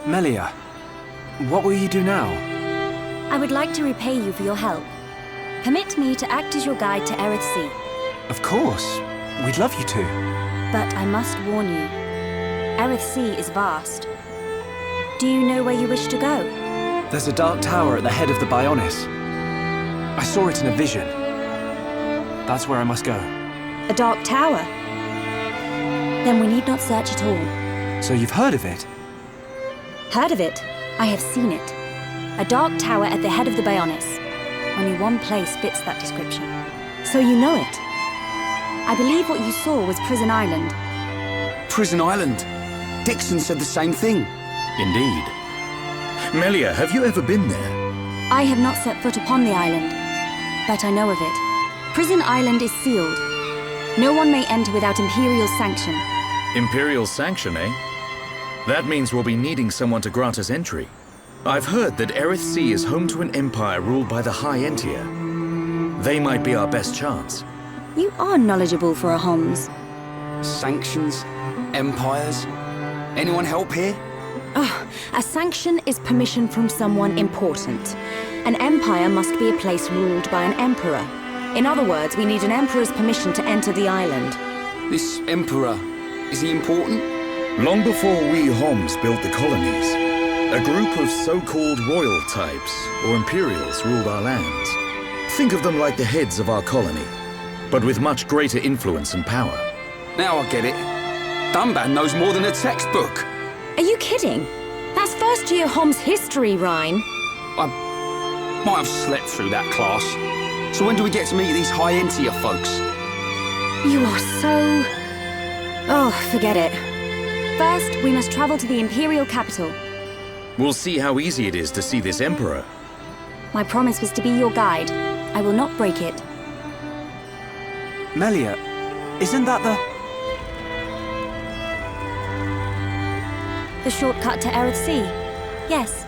Melia, what will you do now? I would like to repay you for your help. Permit me to act as your guide to Erith Sea. Of course. We'd love you to. But I must warn you. Erith Sea is vast. Do you know where you wish to go? There's a dark tower at the head of the Bionis. I saw it in a vision. That's where I must go. A dark tower? Then we need not search at all. So you've heard of it? Heard of it? I have seen it. A dark tower at the head of the Bionis. Only one place fits that description. So you know it? I believe what you saw was Prison Island. Prison Island? Dixon said the same thing. Indeed. Melia, have you ever been there? I have not set foot upon the island, but I know of it. Prison Island is sealed. No one may enter without Imperial sanction. Imperial sanction, eh? That means we'll be needing someone to grant us entry. I've heard that Erith Sea is home to an empire ruled by the High Entia. They might be our best chance. You are knowledgeable for a Homs. Sanctions? Empires? Anyone help here? A sanction is permission from someone important. An empire must be a place ruled by an emperor. In other words, we need an emperor's permission to enter the island. This emperor, is he important? Long before we Homs built the colonies, a group of so-called royal types, or imperials, ruled our lands. Think of them like the heads of our colony, but with much greater influence and power. Now I get it. Dunban knows more than a textbook. Are you kidding? That's first year Homs history, Rhine. I might have slept through that class. So when do we get to meet these High Entia folks? You are so... Oh, forget it. First, we must travel to the Imperial capital. We'll see how easy it is to see this emperor. My promise was to be your guide. I will not break it. Melia, isn't that The shortcut to Erith Sea? Yes.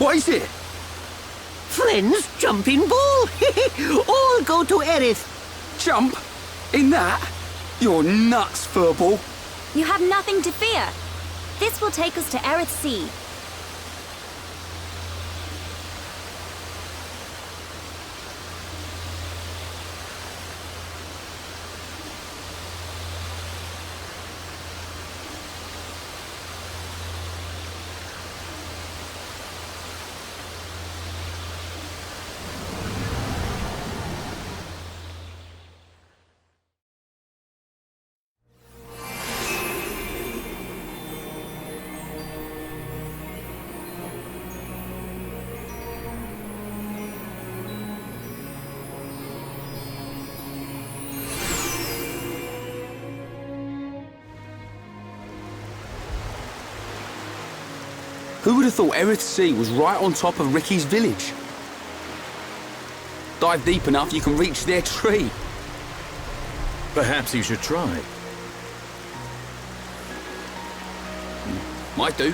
What is it? Friends, jumping ball! All go to Erith. Jump? In that? You're nuts, Furball. You have nothing to fear. This will take us to Erith Sea. Who would have thought Erith Sea was right on top of Ricky's village? Dive deep enough, you can reach their tree. Perhaps you should try. Might do.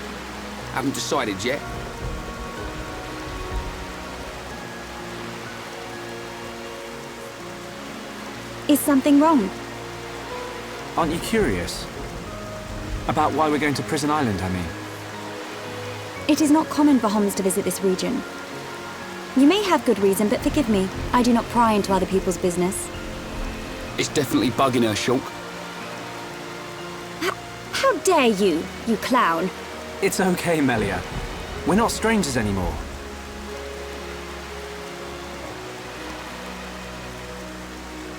Haven't decided yet. Is something wrong? Aren't you curious? About why we're going to Prison Island, I mean. It is not common for Homs to visit this region. You may have good reason, but forgive me. I do not pry into other people's business. It's definitely bugging her, Shulk. How dare you, you clown? It's okay, Melia. We're not strangers anymore.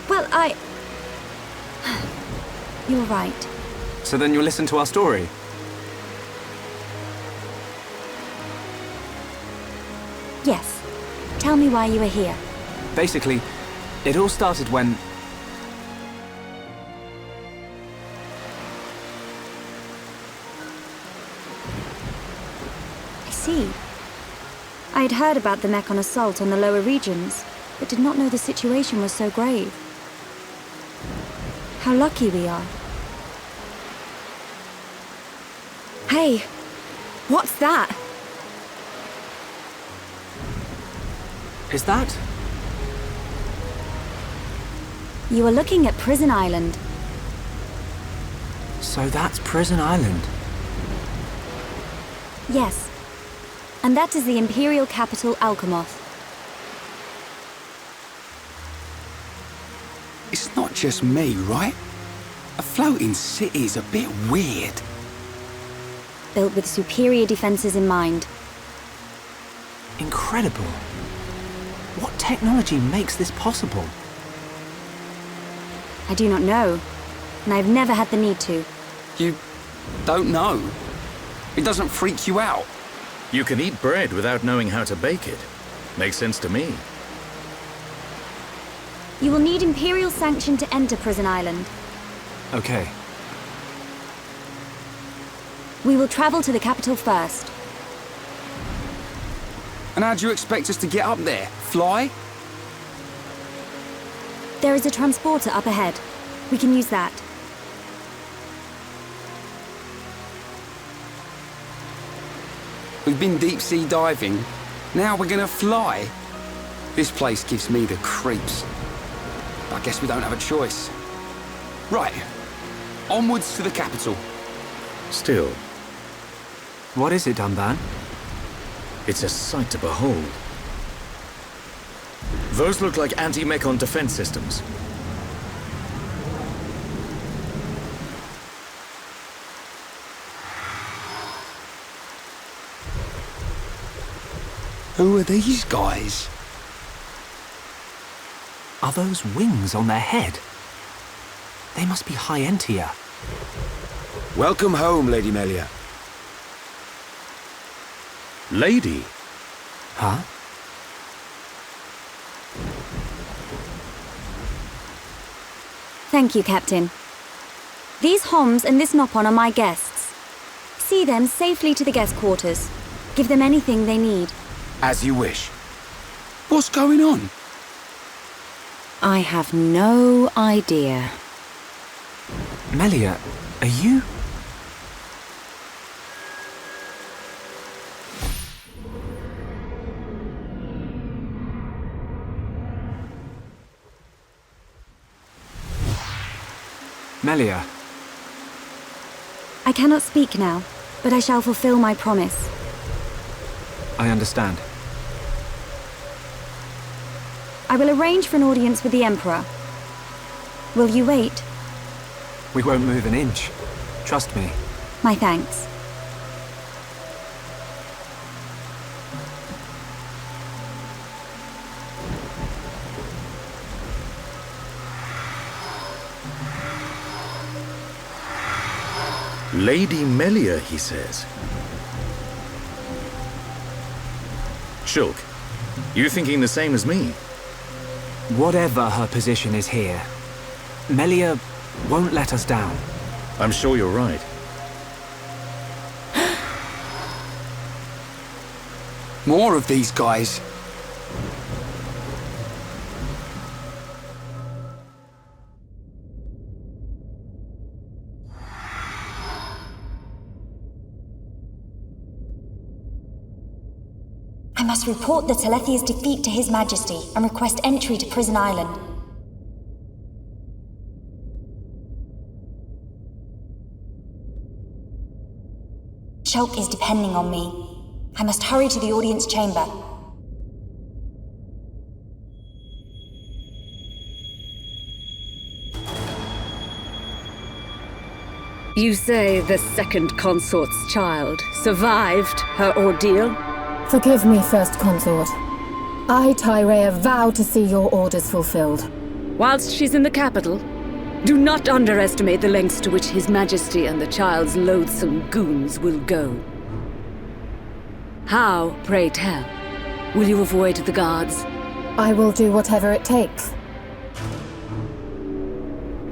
Well, You're right. So then you'll listen to our story? Yes. Tell me why you are here. Basically, it all started when... I see. I had heard about the Mechon assault on the lower regions, but did not know the situation was so grave. How lucky we are. Hey, what's that? Is that? You are looking at Prison Island. So that's Prison Island. Yes. And that is the Imperial capital, Alcamoth. It's not just me, right? A floating city's a bit weird. Built with superior defenses in mind. Incredible. What technology makes this possible? I do not know, and I've never had the need to. You don't know? It doesn't freak you out? You can eat bread without knowing how to bake it. Makes sense to me. You will need Imperial sanction to enter Prison Island. Okay. We will travel to the capital first. And how do you expect us to get up there? Fly? There is a transporter up ahead. We can use that. We've been deep sea diving. Now we're gonna fly. This place gives me the creeps. I guess we don't have a choice. Right. Onwards to the capital. Still, What is it, Dunban? it's a sight to behold. Those look like anti-Mechon defense systems. Who are these guys? Are those wings on their head? They must be Hyentia. Welcome home, Lady Melia. Lady? Huh? Thank you, Captain. These Homs and this Nopon are my guests. See them safely to the guest quarters. Give them anything they need. As you wish. What's going on? I have no idea. Melia, are you? Melia, I cannot speak now, but I shall fulfill my promise. I understand. I will arrange for an audience with the Emperor. Will you wait? We won't move an inch. Trust me. My thanks. Lady Melia, he says. Shulk, you thinking the same as me? Whatever her position is here, Melia won't let us down. I'm sure you're right. More of these guys. I must report the Telethia's defeat to His Majesty and request entry to Prison Island. Shulk is depending on me. I must hurry to the audience chamber. You say the second consort's child survived her ordeal? Forgive me, First Consort. I, Tyrea, vow to see your orders fulfilled. Whilst she's in the capital, do not underestimate the lengths to which His Majesty and the child's loathsome goons will go. How, pray tell, will you avoid the guards? I will do whatever it takes.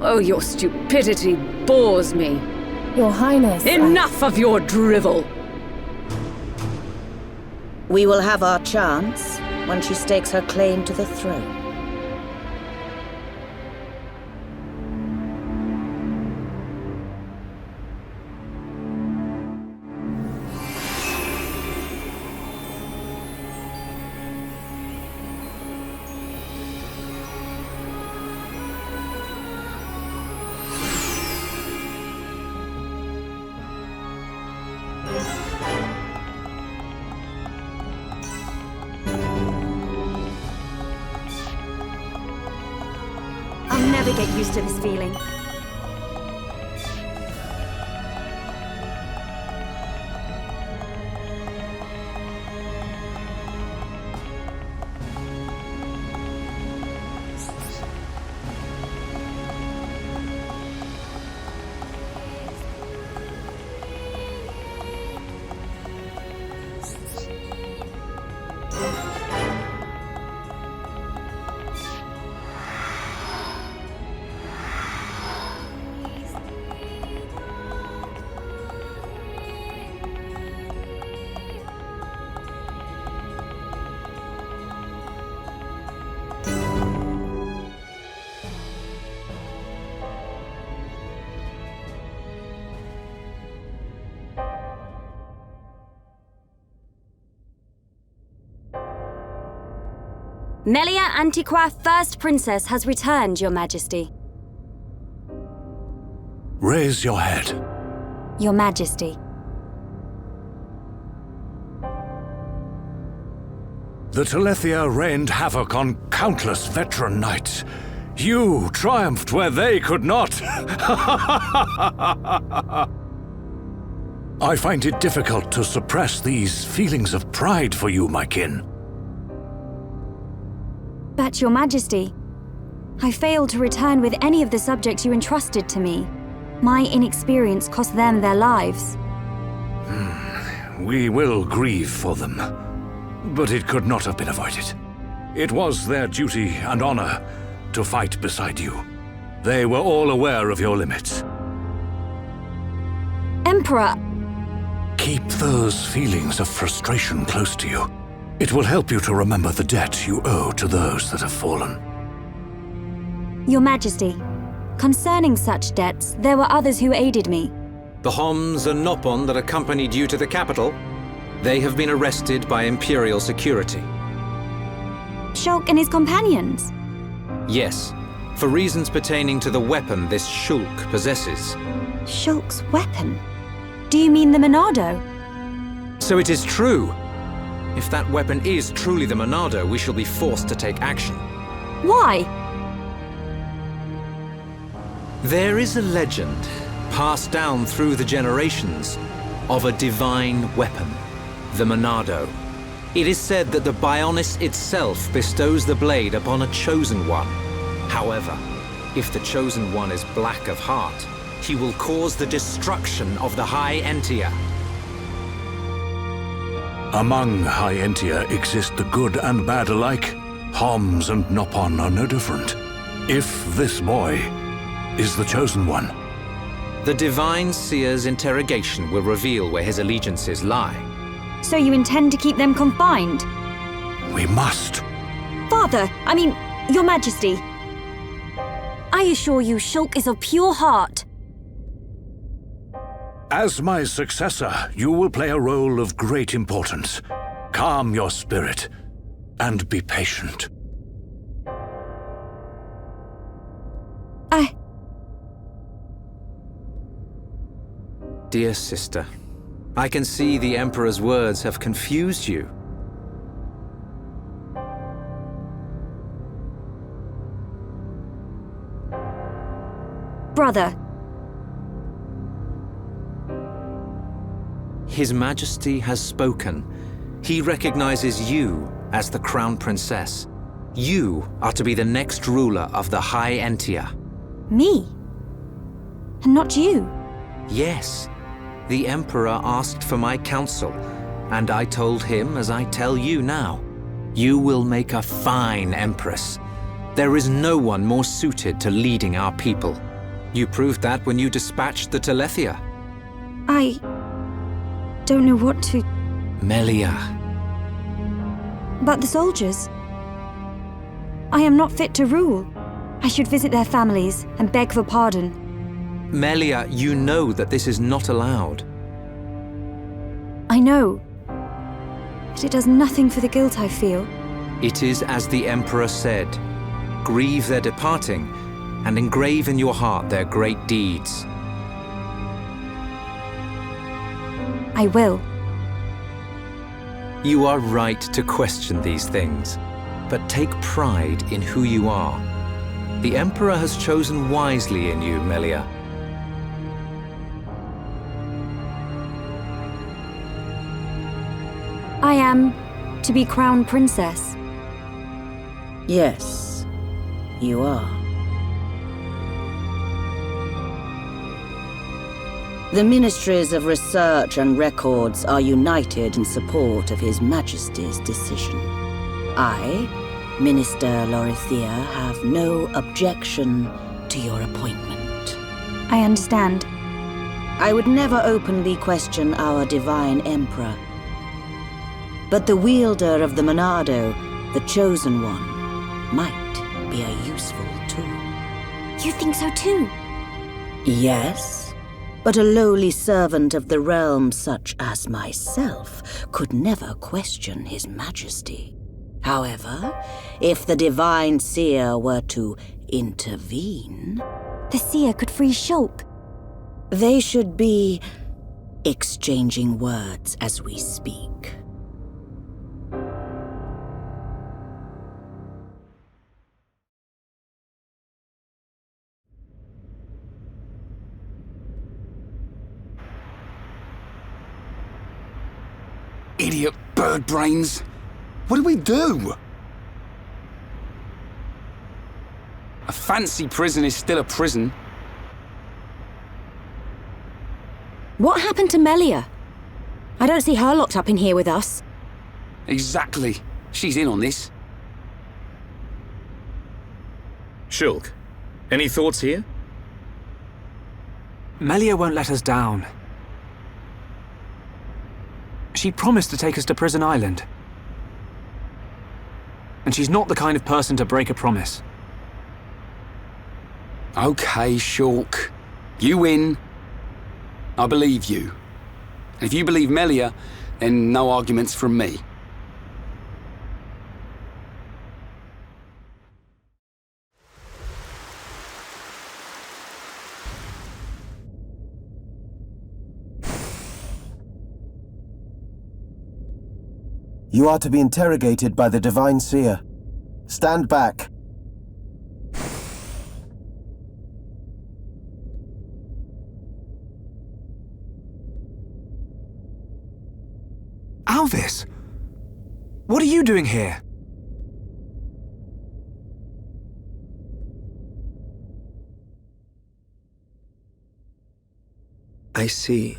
Oh, your stupidity bores me. Your Highness, Enough of your drivel! We will have our chance when she stakes her claim to the throne. I'll never get used to this feeling. Melia Antiqua, First Princess, has returned, Your Majesty. Raise your head. Your Majesty. The Telethia rained havoc on countless veteran knights. You triumphed where they could not. I find it difficult to suppress these feelings of pride for you, my kin. But, Your Majesty, I failed to return with any of the subjects you entrusted to me. My inexperience cost them their lives. We will grieve for them, but it could not have been avoided. It was their duty and honor to fight beside you. They were all aware of your limits. Emperor! Keep those feelings of frustration close to you. It will help you to remember the debt you owe to those that have fallen. Your Majesty, concerning such debts, there were others who aided me. The Homs and Nopon that accompanied you to the capital, they have been arrested by Imperial security. Shulk and his companions? Yes, for reasons pertaining to the weapon this Shulk possesses. Shulk's weapon? Do you mean the Monado? So it is true. If that weapon is truly the Monado, we shall be forced to take action. Why? There is a legend, passed down through the generations, of a divine weapon, the Monado. It is said that the Bionis itself bestows the blade upon a chosen one. However, if the chosen one is black of heart, he will cause the destruction of the High Entia. Among High Entia exist the good and bad alike. Homs and Nopon are no different. If this boy is the chosen one, the Divine Seer's interrogation will reveal where his allegiances lie. So you intend to keep them confined? We must. Father, Your Majesty. I assure you, Shulk is of pure heart. As my successor, you will play a role of great importance. Calm your spirit and be patient. Dear sister, I can see the Emperor's words have confused you. Brother. His Majesty has spoken. He recognizes you as the Crown Princess. You are to be the next ruler of the High Entia. Me? And not you? Yes. The Emperor asked for my counsel, and I told him as I tell you now. You will make a fine Empress. There is no one more suited to leading our people. You proved that when you dispatched the Telethia. I don't know what to... Melia, But the soldiers? I am not fit to rule. I should visit their families and beg for pardon. Melia, you know that this is not allowed. I know. But it does nothing for the guilt I feel. It is as the Emperor said. Grieve their departing, and engrave in your heart their great deeds. I will. You are right to question these things, but take pride in who you are. The Emperor has chosen wisely in you, Melia. I am to be crown princess. Yes, you are. The Ministries of Research and Records are united in support of His Majesty's decision. I, Minister Lorithia, have no objection to your appointment. I understand. I would never openly question our Divine Emperor. But the wielder of the Monado, the Chosen One, might be a useful tool. You think so too? Yes, but a lowly servant of the realm such as myself could never question His Majesty. However, if the Divine Seer were to intervene... The Seer could free Shulk. They should be exchanging words as we speak. Idiot bird brains! What do we do? A fancy prison is still a prison. What happened to Melia? I don't see her locked up in here with us. Exactly. She's in on this. Shulk, any thoughts here? Melia won't let us down. She promised to take us to Prison Island. And she's not the kind of person to break a promise. Okay, Shulk. You win. I believe you. And if you believe Melia, then no arguments from me. You are to be interrogated by the Divine Seer. Stand back. Alvis! What are you doing here? I see.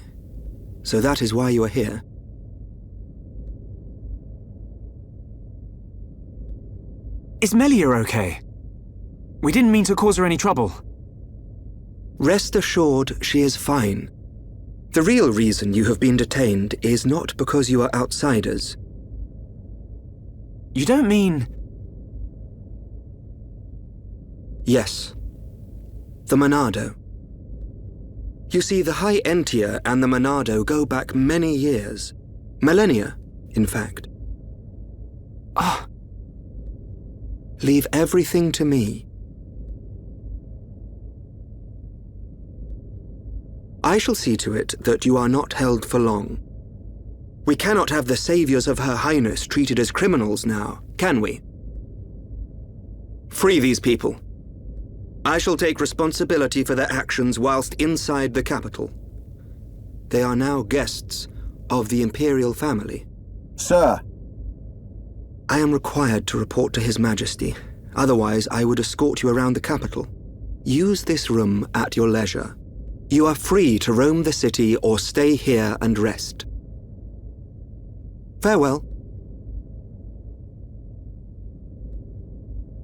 So that is why you are here. Is Melia okay? We didn't mean to cause her any trouble. Rest assured, she is fine. The real reason you have been detained is not because you are outsiders. You don't mean... Yes. The Monado. You see, the High Entia and the Monado go back many years. Millennia, in fact. Ah. Leave everything to me. I shall see to it that you are not held for long. We cannot have the saviors of Her Highness treated as criminals now, can we? Free these people. I shall take responsibility for their actions whilst inside the capital. They are now guests of the Imperial family. Sir! I am required to report to His Majesty. Otherwise, I would escort you around the capital. Use this room at your leisure. You are free to roam the city or stay here and rest. Farewell.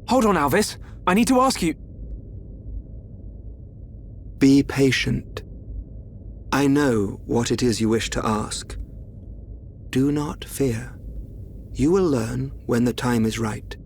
Hold on, Alvis. I need to ask you... Be patient. I know what it is you wish to ask. Do not fear. You will learn when the time is right.